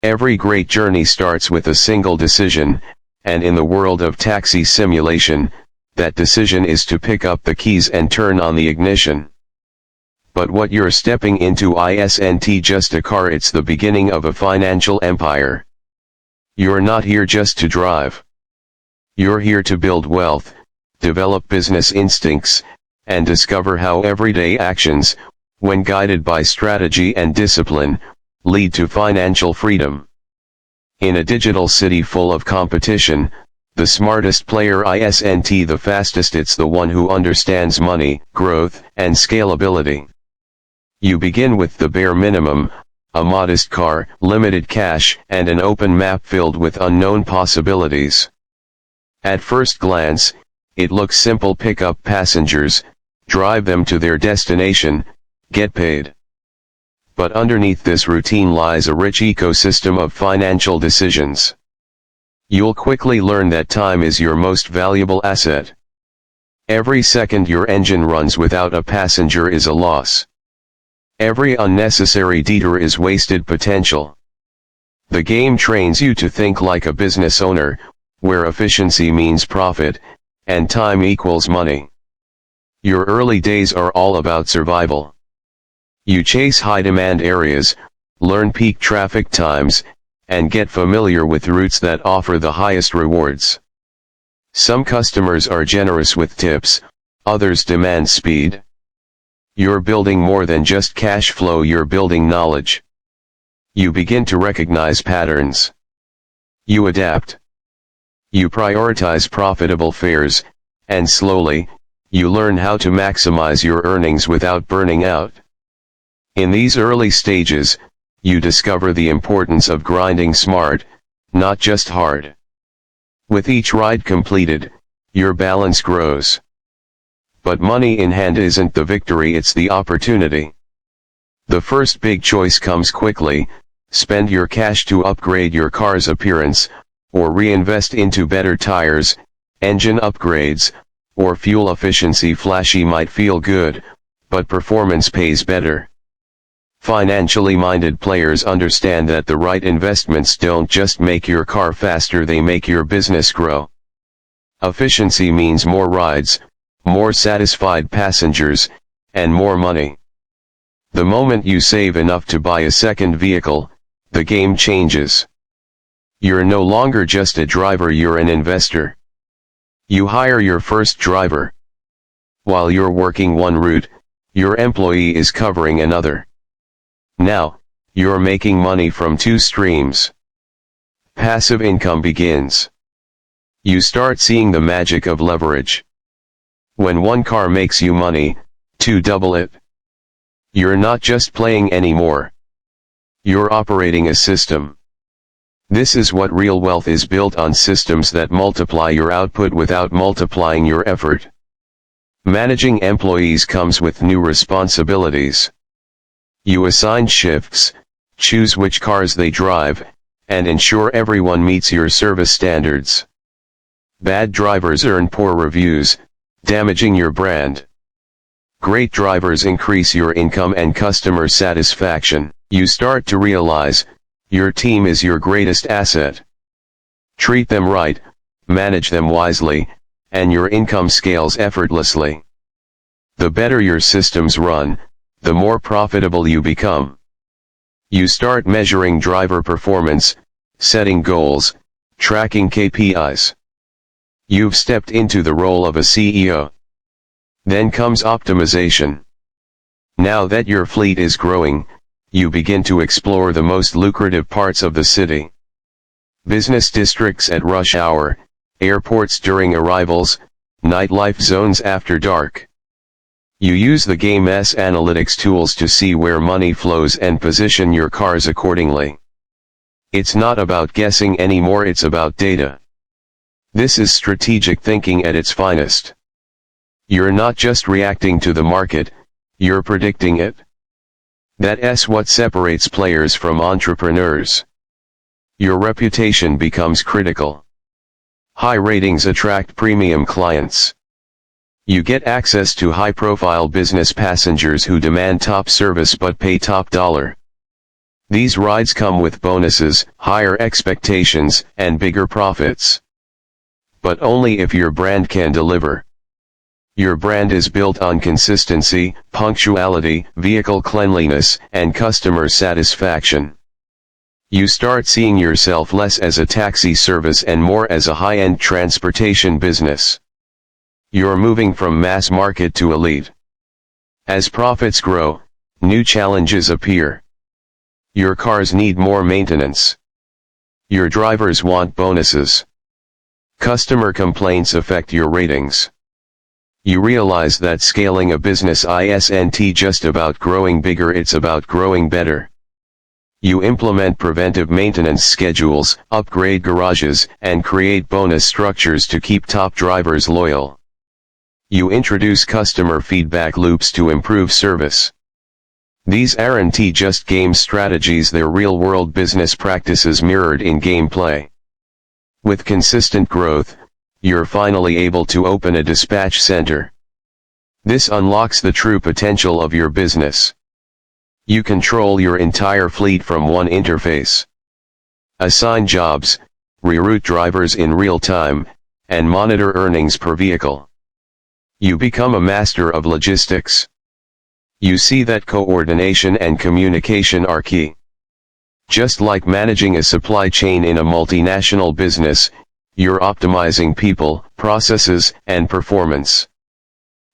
Every great journey starts with a single decision, and in the world of taxi simulation, that decision is to pick up the keys and turn on the ignition. But what you're stepping into isn't just a car, it's the beginning of a financial empire. You're not here just to drive. You're here to build wealth, develop business instincts, and discover how everyday actions, when guided by strategy and discipline, lead to financial freedom. In a digital city full of competition, the smartest player isn't the fastest, it's the one who understands money, growth, and scalability. You begin with the bare minimum, a modest car, limited cash, and an open map filled with unknown possibilities. At first glance, it looks simple: pick up passengers, drive them to their destination, get paid. But underneath this routine lies a rich ecosystem of financial decisions. You'll quickly learn that time is your most valuable asset. Every second your engine runs without a passenger is a loss. Every unnecessary detour is wasted potential. The game trains you to think like a business owner, where efficiency means profit, and time equals money. Your early days are all about survival. You chase high-demand areas, learn peak traffic times, and get familiar with routes that offer the highest rewards. Some customers are generous with tips, others demand speed. You're building more than just cash flow, you're building knowledge. You begin to recognize patterns. You adapt. You prioritize profitable fares, and slowly, you learn how to maximize your earnings without burning out. In these early stages, you discover the importance of grinding smart, not just hard. With each ride completed, your balance grows. But money in hand isn't the victory, it's the opportunity. The first big choice comes quickly: spend your cash to upgrade your car's appearance, or reinvest into better tires, engine upgrades, or fuel efficiency. Flashy might feel good, but performance pays better. Financially minded players understand that the right investments don't just make your car faster, they make your business grow. Efficiency means more rides, more satisfied passengers, and more money. The moment you save enough to buy a second vehicle, the game changes. You're no longer just a driver, you're an investor. You hire your first driver. While you're working one route, your employee is covering another. Now, you're making money from two streams. Passive income begins. You start seeing the magic of leverage. When one car makes you money, two double it. You're not just playing anymore. You're operating a system. This is what real wealth is, built on systems that multiply your output without multiplying your effort. Managing employees comes with new responsibilities. You assign shifts, choose which cars they drive, and ensure everyone meets your service standards. Bad drivers earn poor reviews, damaging your brand. Great drivers increase your income and customer satisfaction. You start to realize, your team is your greatest asset. Treat them right, manage them wisely, and your income scales effortlessly. The better your systems run, the more profitable you become. You start measuring driver performance, setting goals, tracking KPIs. You've stepped into the role of a CEO. Then comes optimization. Now that your fleet is growing, you begin to explore the most lucrative parts of the city. Business districts at rush hour, airports during arrivals, nightlife zones after dark. You use the game's analytics tools to see where money flows and position your cars accordingly. It's not about guessing anymore, it's about data. This is strategic thinking at its finest. You're not just reacting to the market, you're predicting it. That's what separates players from entrepreneurs. Your reputation becomes critical. High ratings attract premium clients. You get access to high-profile business passengers who demand top service but pay top dollar. These rides come with bonuses, higher expectations, and bigger profits. But only if your brand can deliver. Your brand is built on consistency, punctuality, vehicle cleanliness, and customer satisfaction. You start seeing yourself less as a taxi service and more as a high-end transportation business. You're moving from mass market to elite. As profits grow, new challenges appear. Your cars need more maintenance. Your drivers want bonuses. Customer complaints affect your ratings. You realize that scaling a business isn't just about growing bigger, it's about growing better. You implement preventive maintenance schedules, upgrade garages, and create bonus structures to keep top drivers loyal. You introduce customer feedback loops to improve service. These aren't just game strategies, they're real-world business practices mirrored in gameplay. With consistent growth, you're finally able to open a dispatch center. This unlocks the true potential of your business. You control your entire fleet from one interface. Assign jobs, reroute drivers in real time, and monitor earnings per vehicle. You become a master of logistics. You see that coordination and communication are key. Just like managing a supply chain in a multinational business, you're optimizing people, processes, and performance.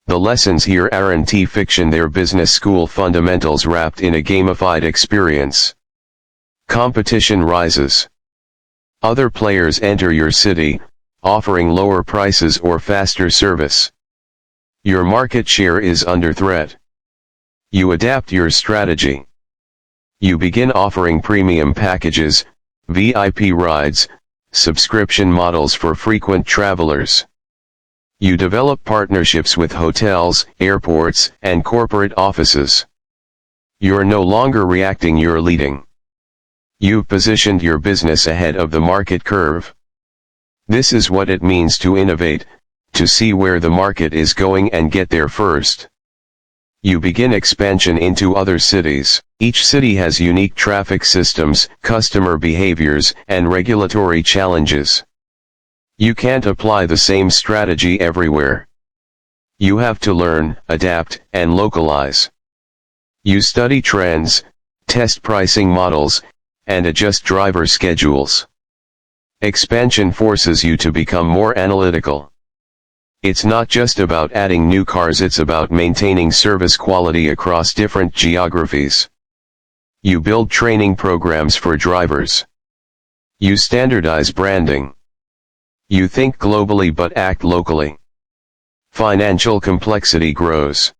The lessons here aren't fiction, they're business school fundamentals wrapped in a gamified experience. Competition rises. Other players enter your city, offering lower prices or faster service. Your market share is under threat. You adapt your strategy. You begin offering premium packages, VIP rides, subscription models for frequent travelers. You develop partnerships with hotels, airports, and corporate offices. You're no longer reacting, you're leading. You've positioned your business ahead of the market curve. This is what it means to innovate, to see where the market is going and get there first. You begin expansion into other cities. Each city has unique traffic systems, customer behaviors, and regulatory challenges. You can't apply the same strategy everywhere. You have to learn, adapt, and localize. You study trends, test pricing models, and adjust driver schedules. Expansion forces you to become more analytical. It's not just about adding new cars, it's about maintaining service quality across different geographies. You build training programs for drivers. You standardize branding. You think globally but act locally. Financial complexity grows.